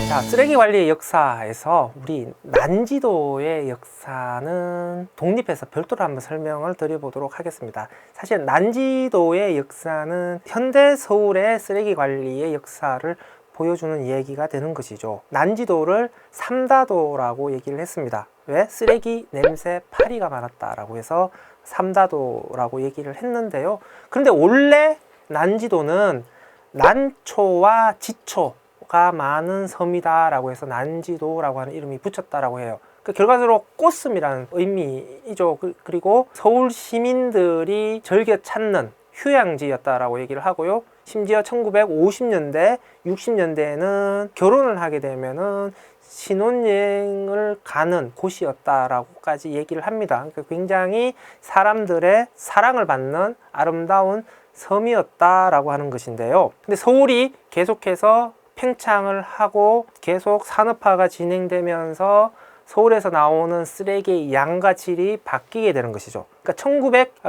자, 쓰레기 관리의 역사에서 우리 난지도의 역사는 독립해서 별도로 한번 설명을 드려보도록 하겠습니다. 사실 난지도의 역사는 현대 서울의 쓰레기 관리의 역사를 보여주는 얘기가 되는 것이죠. 난지도를 삼다도라고 얘기를 했습니다. 왜? 쓰레기, 냄새, 파리가 많았다라고 해서 삼다도라고 얘기를 했는데요. 그런데 원래 난지도는 난초와 지초가 많은 섬이다 라고 해서 난지도라고 하는 이름이 붙였다라고 해요. 결과적으로 꽃섬이라는 의미이죠. 그리고 서울 시민들이 즐겨 찾는 휴양지였다라고 얘기를 하고요. 심지어 1950년대, 60년대에는 결혼을 하게 되면은 신혼여행을 가는 곳이었다라고까지 얘기를 합니다. 그러니까 굉장히 사람들의 사랑을 받는 아름다운 섬이었다라고 하는 것인데요. 근데 서울이 계속해서 팽창을 하고 계속 산업화가 진행되면서 서울에서 나오는 쓰레기의 양과 질이 바뀌게 되는 것이죠. 그러니까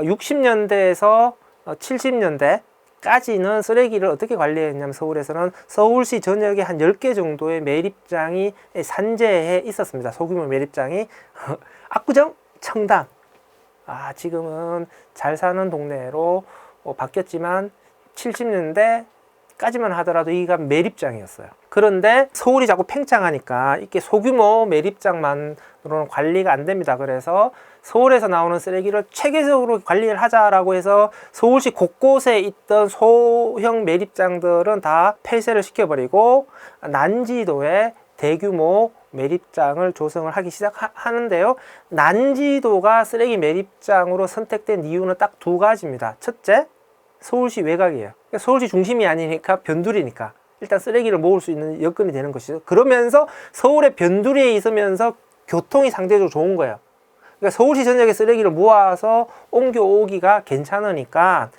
1960년대에서 70년대까지는 쓰레기를 어떻게 관리했냐면 서울에서는 서울시 전역에 한 10개 정도의 매립장이 산재해 있었습니다. 소규모 매립장이. 압구정, 청담. 지금은 잘 사는 동네로 바뀌었지만 70년대까지만 하더라도 여기가 매립장이었어요. 그런데 서울이 자꾸 팽창하니까 이렇게 소규모 매립장만으로는 관리가 안 됩니다. 그래서 서울에서 나오는 쓰레기를 체계적으로 관리를 하자라고 해서 서울시 곳곳에 있던 소형 매립장들은 다 폐쇄를 시켜버리고 난지도에 대규모 매립장을 조성을 하기 시작하는데요. 난지도가 쓰레기 매립장으로 선택된 이유는 딱 두 가지입니다. 첫째, 서울시 외곽이에요. 서울시 중심이 아니니까 변두리니까 일단 쓰레기를 모을 수 있는 여건이 되는 것이죠. 그러면서 서울의 변두리에 있으면서 교통이 상대적으로 좋은 거예요. 그러니까 서울시 전역에 쓰레기를 모아서 옮겨오기가 괜찮으니까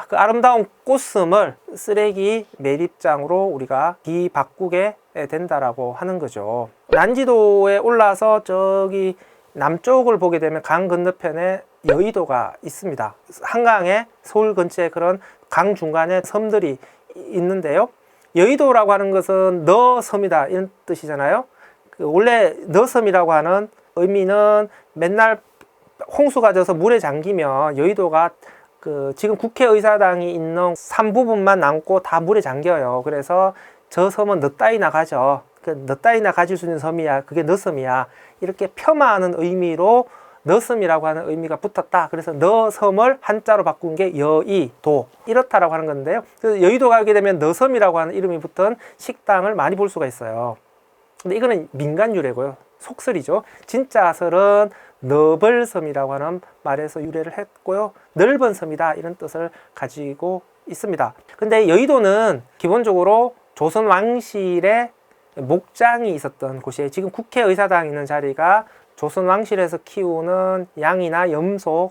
그 아름다운 꽃섬을 쓰레기 매립장으로 우리가 뒤바꾸게 된다라고 하는 거죠. 난지도에 올라서 저기 남쪽을 보게 되면 강 건너편에 여의도가 있습니다. 한강에 서울 근처에 그런 강 중간에 섬들이 있는데요. 여의도라고 하는 것은 너섬이다 이런 뜻이잖아요. 원래 너섬이라고 하는 의미는 맨날 홍수가 져서 물에 잠기면 여의도가 지금 국회의사당이 있는 산 부분만 남고 다 물에 잠겨요. 그래서 저 섬은 너 따위나 가져. 너 따위나 가질 수 있는 섬이야. 그게 너섬이야. 이렇게 폄하하는 의미로 너섬이라고 하는 의미가 붙었다. 그래서 너섬을 한자로 바꾼 게 여의도 이렇다라고 하는 건데요. 그래서 여의도 가게 되면 너섬이라고 하는 이름이 붙은 식당을 많이 볼 수가 있어요. 근데 이거는 민간 유래고요. 속설이죠. 진짜 설은 너벌섬이라고 하는 말에서 유래를 했고요. 넓은 섬이다 이런 뜻을 가지고 있습니다. 근데 여의도는 기본적으로 조선 왕실의 목장이 있었던 곳이에요. 지금 국회의사당 있는 자리가 조선 왕실에서 키우는 양이나 염소,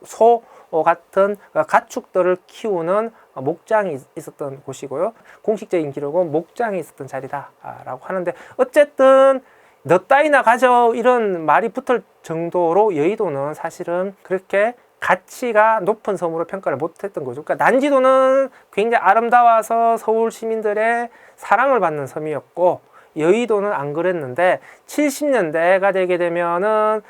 소 같은 가축들을 키우는 목장이 있었던 곳이고요. 공식적인 기록은 목장이 있었던 자리다라고 하는데 어쨌든 너 따위나 가져 이런 말이 붙을 정도로 여의도는 사실은 그렇게 가치가 높은 섬으로 평가를 못했던 거죠. 그러니까 난지도는 굉장히 아름다워서 서울 시민들의 사랑을 받는 섬이었고 여의도는 안 그랬는데 70년대가 되게 되면은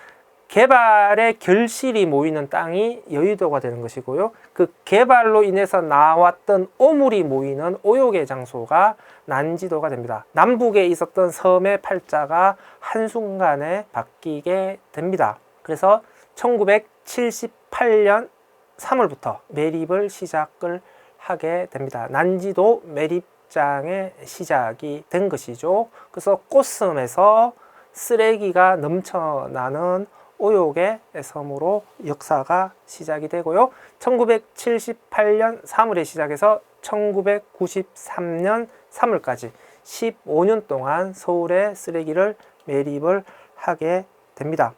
개발의 결실이 모이는 땅이 여의도가 되는 것이고요. 그 개발로 인해서 나왔던 오물이 모이는 오욕의 장소가 난지도가 됩니다. 남북에 있었던 섬의 팔자가 한순간에 바뀌게 됩니다. 그래서 1978년 3월부터 매립을 시작을 하게 됩니다. 난지도 매립장의 시작이 된 것이죠. 그래서 꽃섬에서 쓰레기가 넘쳐나는 오욕의 섬으로 역사가 시작이 되고요. 1978년 3월에 시작해서 1993년 3월까지 15년 동안 서울의 쓰레기를 매립을 하게 됩니다.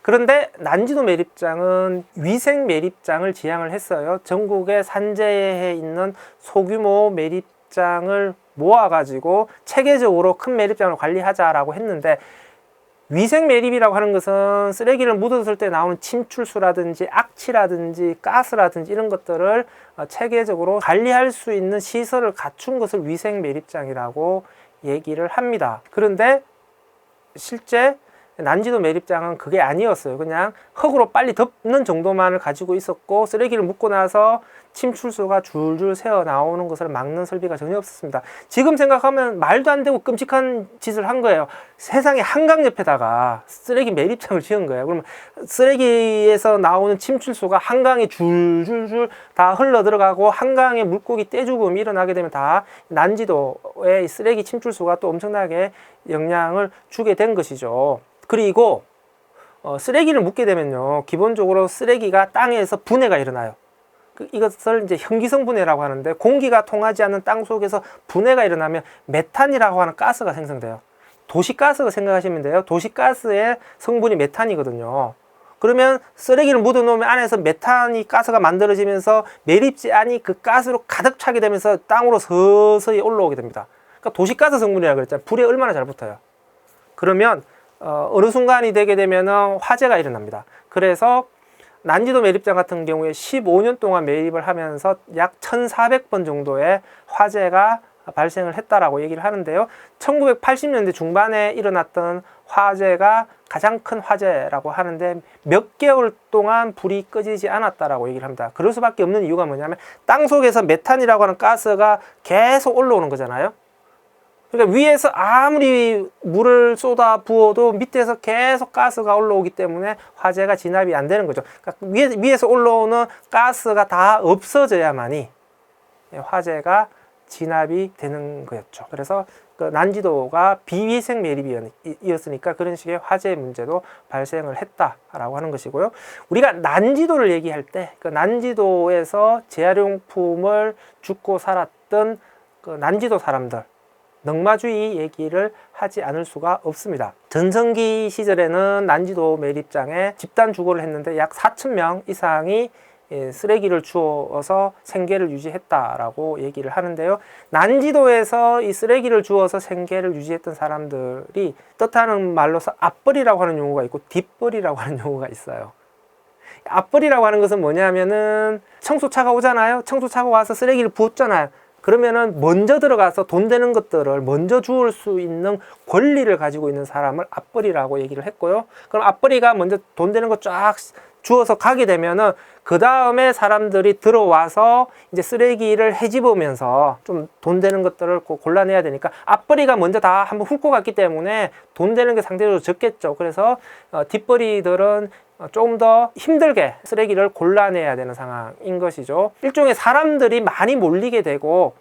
그런데 난지도 매립장은 위생 매립장을 지향을 했어요. 전국의 산재해에 있는 소규모 매립장을 모아가지고 체계적으로 큰 매립장을 관리하자라고 했는데 위생 매립이라고 하는 것은 쓰레기를 묻었을 때 나오는 침출수라든지 악취라든지 가스라든지 이런 것들을 체계적으로 관리할 수 있는 시설을 갖춘 것을 위생 매립장이라고 얘기를 합니다. 그런데 실제 난지도 매립장은 그게 아니었어요. 그냥 흙으로 빨리 덮는 정도만을 가지고 있었고, 쓰레기를 묻고 나서 침출수가 줄줄 새어 나오는 것을 막는 설비가 전혀 없었습니다. 지금 생각하면 말도 안 되고 끔찍한 짓을 한 거예요. 세상에 한강 옆에다가 쓰레기 매립장을 지은 거예요. 그러면 쓰레기에서 나오는 침출수가 한강에 줄줄줄 다 흘러 들어가고, 한강에 물고기 떼죽음이 일어나게 되면 다 난지도의 쓰레기 침출수가 또 엄청나게 영향을 주게 된 것이죠. 그리고 쓰레기를 묻게 되면요, 기본적으로 쓰레기가 땅에서 분해가 일어나요. 이것을 이제 현기성 분해라고 하는데, 공기가 통하지 않는 땅 속에서 분해가 일어나면 메탄이라고 하는 가스가 생성돼요. 도시가스가 생각하시면 돼요. 도시가스의 성분이 메탄이거든요. 그러면 쓰레기를 묻어 놓으면 안에서 메탄이 가스가 만들어지면서 매립지안이 그 가스로 가득 차게 되면서 땅으로 서서히 올라오게 됩니다. 그러니까 도시가스 성분이라고 그랬잖아요. 불에 얼마나 잘 붙어요. 그러면 어느 순간이 되게 되면 화재가 일어납니다. 그래서 난지도 매립장 같은 경우에 15년 동안 매립을 하면서 약 1,400번 정도의 화재가 발생을 했다라고 얘기를 하는데요. 1980년대 중반에 일어났던 화재가 가장 큰 화재라고 하는데, 몇 개월 동안 불이 꺼지지 않았다라고 얘기를 합니다. 그럴 수밖에 없는 이유가 뭐냐면, 땅 속에서 메탄이라고 하는 가스가 계속 올라오는 거잖아요. 그러니까 위에서 아무리 물을 쏟아 부어도 밑에서 계속 가스가 올라오기 때문에 화재가 진압이 안 되는 거죠. 그러니까 위에서 올라오는 가스가 다 없어져야만이 화재가 진압이 되는 거였죠. 그래서 그 난지도가 비위생 매립이었으니까 그런 식의 화재 문제도 발생을 했다라고 하는 것이고요. 우리가 난지도를 얘기할 때 그 난지도에서 재활용품을 죽고 살았던 그 난지도 사람들, 넝마주의 얘기를 하지 않을 수가 없습니다. 전성기 시절에는 난지도 매립장에 집단 주거를 했는데 약 4,000명 이상이 쓰레기를 주워서 생계를 유지했다라고 얘기를 하는데요. 난지도에서 이 쓰레기를 주워서 생계를 유지했던 사람들이 뜻하는 말로서 앞벌이라고 하는 용어가 있고 뒷벌이라고 하는 용어가 있어요. 앞벌이라고 하는 것은 뭐냐면은 청소차가 오잖아요. 청소차가 와서 쓰레기를 부었잖아요. 그러면은 먼저 들어가서 돈 되는 것들을 먼저 주울 수 있는 권리를 가지고 있는 사람을 앞벌이라고 얘기를 했고요. 그럼 앞벌이가 먼저 돈 되는 거 쫙 주워서 가게 되면은 그 다음에 사람들이 들어와서 이제 쓰레기를 헤집으면서 좀 돈 되는 것들을 골라내야 되니까 앞벌이가 먼저 다 한번 훑고 갔기 때문에 돈 되는 게 상대적으로 적겠죠. 그래서 뒷벌이들은 조금 더 힘들게 쓰레기를 골라내야 되는 상황인 것이죠. 일종의 사람들이 많이 몰리게 되고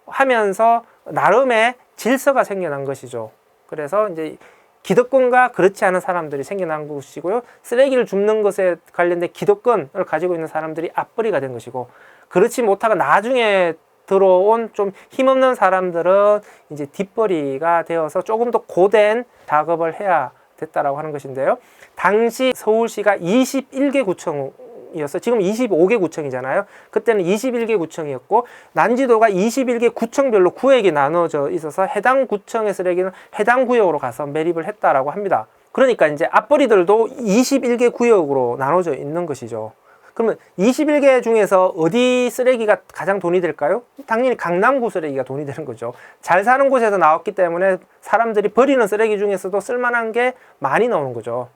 하면서 나름의 질서가 생겨난 것이죠. 그래서 이제 기득권과 그렇지 않은 사람들이 생겨난 것이고요. 쓰레기를 줍는 것에 관련된 기득권을 가지고 있는 사람들이 앞벌이가 된 것이고, 그렇지 못하고 나중에 들어온 좀 힘없는 사람들은 이제 뒷벌이가 되어서 조금 더 고된 작업을 해야 됐다라고 하는 것인데요. 당시 서울시가 21개 구청이었어요. 지금 25개 구청이잖아요. 그때는 21개 구청이었고, 난지도가 21개 구청별로 구역이 나눠져 있어서 해당 구청의 쓰레기는 해당 구역으로 가서 매립을 했다라고 합니다. 그러니까 이제 앞벌이들도 21개 구역으로 나눠져 있는 것이죠. 그러면 21개 중에서 어디 쓰레기가 가장 돈이 될까요? 당연히 강남구 쓰레기가 돈이 되는 거죠. 잘 사는 곳에서 나왔기 때문에 사람들이 버리는 쓰레기 중에서도 쓸만한 게 많이 나오는 거죠.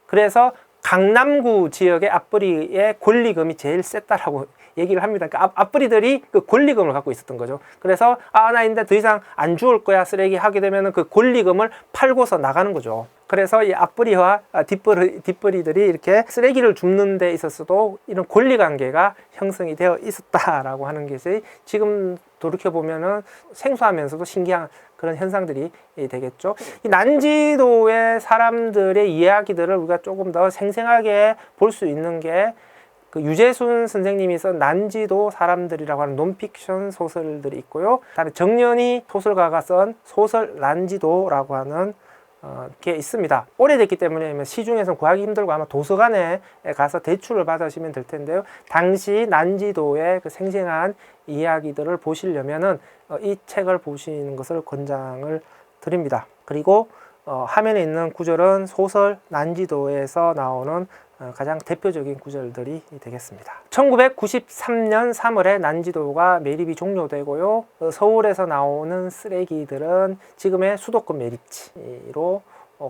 그래서 강남구 지역의 앞벌이의 권리금이 제일 셌다라고 얘기를 합니다. 그러니까 앞벌이들이 그 권리금을 갖고 있었던 거죠. 그래서 나 이제 더 이상 안 주울 거야 쓰레기 하게 되면 그 권리금을 팔고서 나가는 거죠. 그래서 이 앞벌이와 뒷벌이들이 이렇게 쓰레기를 줍는 데 있어서도 이런 권리관계가 형성이 되어 있었다라고 하는 것이 지금 돌이켜보면은 생소하면서도 신기한 그런 현상들이 되겠죠. 이 난지도의 사람들의 이야기들을 우리가 조금 더 생생하게 볼 수 있는 게 그 유재순 선생님이 쓴 난지도 사람들이라고 하는 논픽션 소설들이 있고요. 다음에 정연희 소설가가 쓴 소설 난지도라고 하는 게 있습니다. 오래됐기 때문에 시중에서 구하기 힘들고 아마 도서관에 가서 대출을 받으시면 될 텐데요. 당시 난지도의 그 생생한 이야기들을 보시려면은 이 책을 보시는 것을 권장을 드립니다. 그리고 화면에 있는 구절은 소설 난지도에서 나오는 가장 대표적인 구절들이 되겠습니다. 1993년 3월에 난지도가 매립이 종료되고요. 서울에서 나오는 쓰레기들은 지금의 수도권 매립지로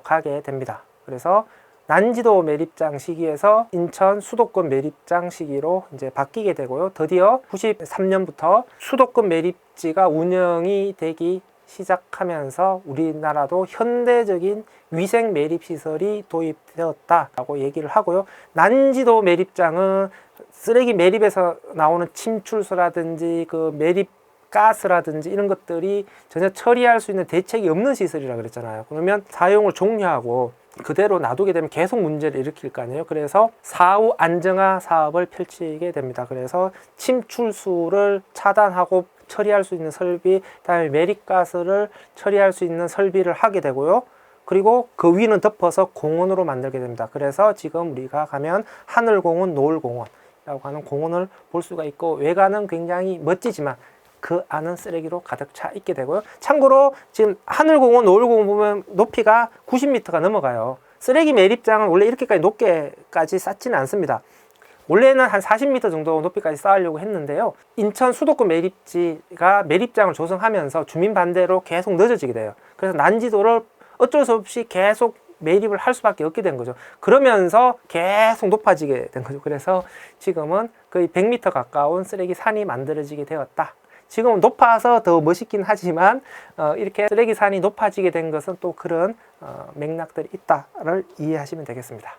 가게 됩니다. 그래서 난지도 매립장 시기에서 인천 수도권 매립장 시기로 이제 바뀌게 되고요. 드디어 93년부터 수도권 매립지가 운영이 되기 시작하면서 우리나라도 현대적인 위생 매립 시설이 도입되었다라고 얘기를 하고요. 난지도 매립장은 쓰레기 매립에서 나오는 침출수라든지 그 매립 가스라든지 이런 것들이 전혀 처리할 수 있는 대책이 없는 시설이라 그랬잖아요. 그러면 사용을 종료하고 그대로 놔두게 되면 계속 문제를 일으킬 거 아니에요. 그래서 사후 안정화 사업을 펼치게 됩니다. 그래서 침출수를 차단하고 처리할 수 있는 설비, 그다음에 매립가스를 처리할 수 있는 설비를 하게 되고요. 그리고 그 위는 덮어서 공원으로 만들게 됩니다. 그래서 지금 우리가 가면 하늘공원, 노을공원이라고 하는 공원을 볼 수가 있고, 외관은 굉장히 멋지지만 그 안은 쓰레기로 가득 차 있게 되고요. 참고로 지금 하늘공원, 노을공원 보면 높이가 90m가 넘어가요. 쓰레기 매립장은 원래 이렇게까지 높게까지 쌓지는 않습니다. 원래는 한 40m 정도 높이까지 쌓으려고 했는데요. 인천 수도권 매립지가 매립장을 조성하면서 주민 반대로 계속 늦어지게 돼요. 그래서 난지도를 어쩔 수 없이 계속 매립을 할 수밖에 없게 된 거죠. 그러면서 계속 높아지게 된 거죠. 그래서 지금은 거의 100m 가까운 쓰레기 산이 만들어지게 되었다. 지금은 높아서 더 멋있긴 하지만 이렇게 쓰레기 산이 높아지게 된 것은 또 그런 맥락들이 있다를 이해하시면 되겠습니다.